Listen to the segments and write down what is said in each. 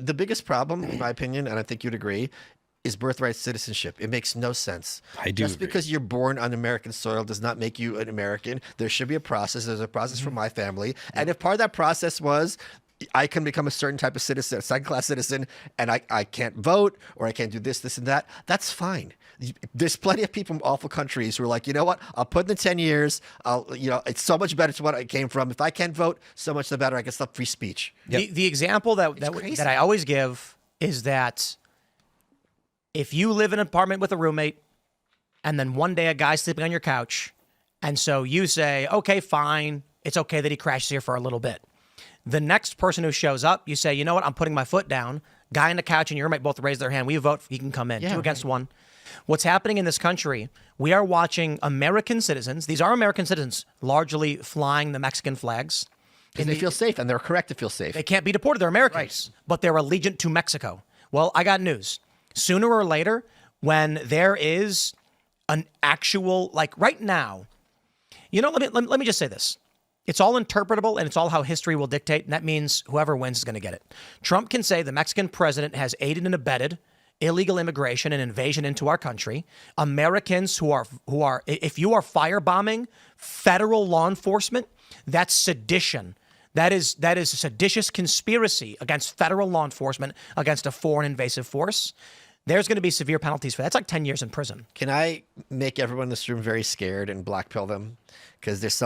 the biggest problem, in my opinion, and I think you'd agree, is birthright citizenship. It makes no sense. I do Just agree. because you're born on American soil does not make you an American. There should be a process. There's a process for my family. And if part of that process was I can become a certain type of citizen, a second-class citizen, and I can't vote or I can't do this, this, and that, that's fine. There's plenty of people in awful countries who are like, you know what? I'll put in the 10 years. It's so much better to what I came from. If I can't vote, so much the better. I can stop free speech. The example that I always give is that if you live in an apartment with a roommate and then one day a guy's sleeping on your couch, and so you say, okay, fine, it's okay that he crashes here for a little bit. The next person who shows up, you say, you know what, I'm putting my foot down. Guy on the couch and your roommate both raise their hand. We vote, he can come in. 2 against 1. What's happening in this country, we are watching American citizens, these are American citizens, largely flying the Mexican flags. Because they feel safe, and they're correct to feel safe. They can't be deported. They're Americans, but they're allegiant to Mexico. Well, I got news. Sooner or later, when there is an actual, like right now, let me just say this. It's all interpretable, and it's all how history will dictate, and that means whoever wins is going to get it. Trump can say the Mexican president has aided and abetted illegal immigration and invasion into our country. Americans who are, if you are firebombing federal law enforcement, that's sedition. That is a seditious conspiracy against federal law enforcement, against a foreign invasive force. There's going to be severe penalties for that. That's like 10 years in prison. Can I make everyone in this room very scared and blackpill them? Because there's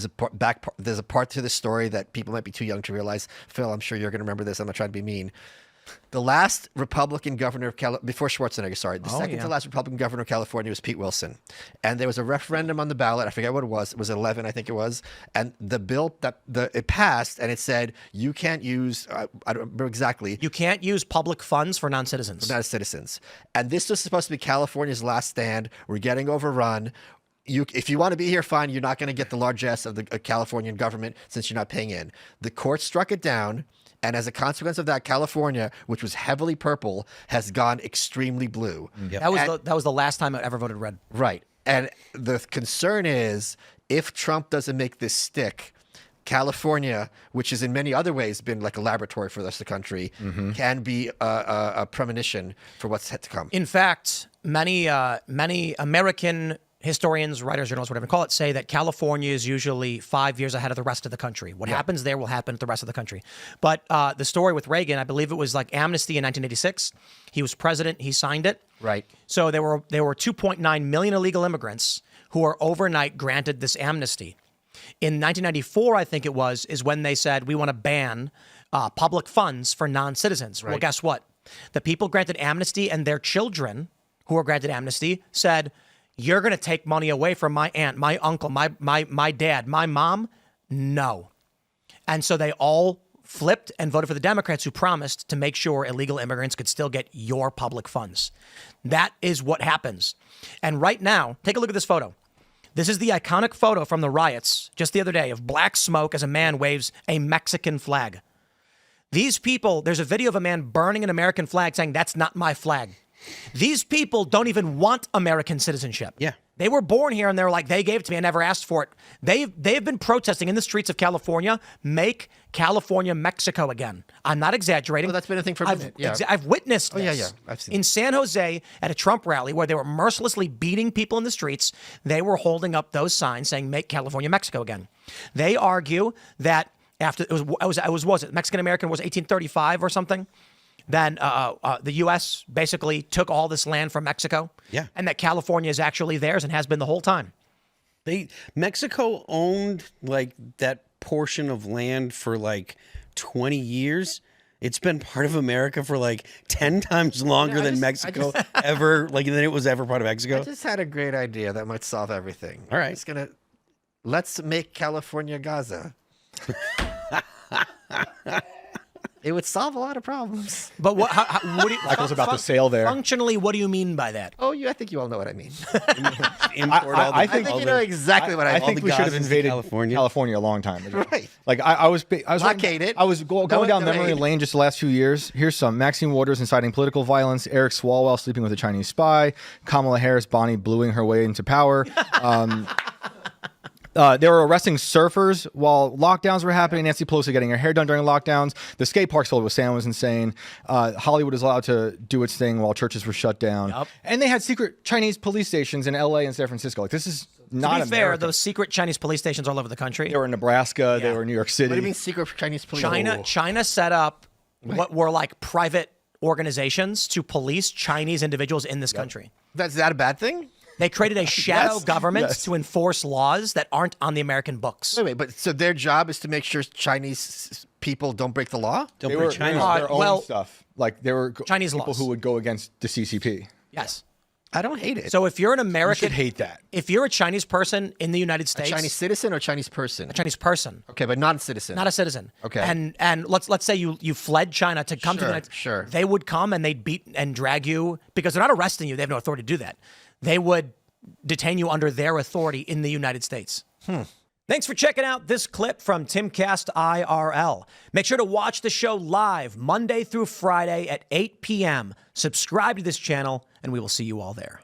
a part to the story that people might be too young to realize. Phil, I'm sure you're going to remember this. I'm not trying to be mean. The last Republican governor of California, before Schwarzenegger, sorry, the second to last Republican governor of California was Pete Wilson. And there was a referendum on the ballot. I forget what it was. It was 11, I think it was. And the bill, it passed, and it said, you can't use, I don't remember exactly. You can't use public funds for non-citizens. For non-citizens. And this was supposed to be California's last stand. We're getting overrun. If you want to be here, fine. You're not going to get the largesse of the Californian government since you're not paying in. The court struck it down. And as a consequence of that, California, which was heavily purple, has gone extremely blue. Yep. That was the last time I ever voted red. Right. And the concern is if Trump doesn't make this stick, California, which has in many other ways been like a laboratory for the rest of the country, can be a premonition for what's yet to come. In fact, many American historians, writers, journalists, whatever you call it, say that California is usually 5 years ahead of the rest of the country. What happens there will happen to the rest of the country. But the story with Reagan, I believe it was like amnesty in 1986. He was president. He signed it. Right. So there were 2.9 million illegal immigrants who were overnight granted this amnesty. In 1994, I think it was, is when they said, we want to ban public funds for non-citizens. Right. Well, guess what? The people granted amnesty and their children who were granted amnesty said, you're going to take money away from my aunt, my uncle, my dad, my mom? No. And so they all flipped and voted for the Democrats who promised to make sure illegal immigrants could still get your public funds. That is what happens. And right now, take a look at this photo. This is the iconic photo from the riots just the other day of black smoke as a man waves a Mexican flag. These people, there's a video of a man burning an American flag saying, that's not my flag. These people don't even want American citizenship. Yeah. They were born here and they're like, they gave it to me. I never asked for it. They've been protesting in the streets of California, make California Mexico again. I'm not exaggerating. Well, that's been a thing for a minute. I've witnessed this. Yeah. I've seen in San Jose at a Trump rally where they were mercilessly beating people in the streets, they were holding up those signs saying, make California Mexico again. They argue that after was it Mexican American was 1835 or something? Then the U.S. basically took all this land from Mexico. Yeah. And that California is actually theirs and has been the whole time. Mexico owned like that portion of land for like 20 years. It's been part of America for like 10 times longer than Mexico than it was ever part of Mexico. I just had a great idea that might solve everything. All right. Let's make California Gaza. It would solve a lot of problems. But what do you, Michael's about to sail there. Functionally, what do you mean by that? Oh, I think you all know what I mean. I think you know exactly what I mean. I think we should have invaded California a long time ago. Right. Like I was blockade it. I was going down memory lane just the last few years. Here's some: Maxine Waters inciting political violence, Eric Swalwell sleeping with a Chinese spy, Kamala Harris Bonnie bluing her way into power. They were arresting surfers while lockdowns were happening. Nancy Pelosi getting her hair done during lockdowns. The skate parks filled with sand was insane. Hollywood was allowed to do its thing while churches were shut down. Yep. And they had secret Chinese police stations in LA and San Francisco. Like, this is not To be fair, America. those secret Chinese police stations all over the country. They were in Nebraska. They were in New York City. What do you mean secret Chinese police? China set up what were like private organizations to police Chinese individuals in this country. Is that a bad thing? They created a shadow Yes, government yes. to enforce laws that aren't on the American books. Wait, but so their job is to make sure Chinese people don't break the law? Don't They bring were China. their own well, stuff. Like, they were Chinese people laws. who would go against the CCP. Yes. I don't hate it. So if you're an You American, should hate that. if you're a Chinese person in the United States, Chinese citizen or Chinese person? a Chinese person, Okay, but not a citizen. not a citizen. Okay. And let's say you fled China to come to the Sure, United sure. They would come and they'd beat and drag you because they're not arresting you. They have no authority to do that. They would detain you under their authority in the United States. Thanks for checking out this clip from Timcast IRL. Make sure to watch the show live Monday through Friday at 8 p.m. Subscribe to this channel, and we will see you all there.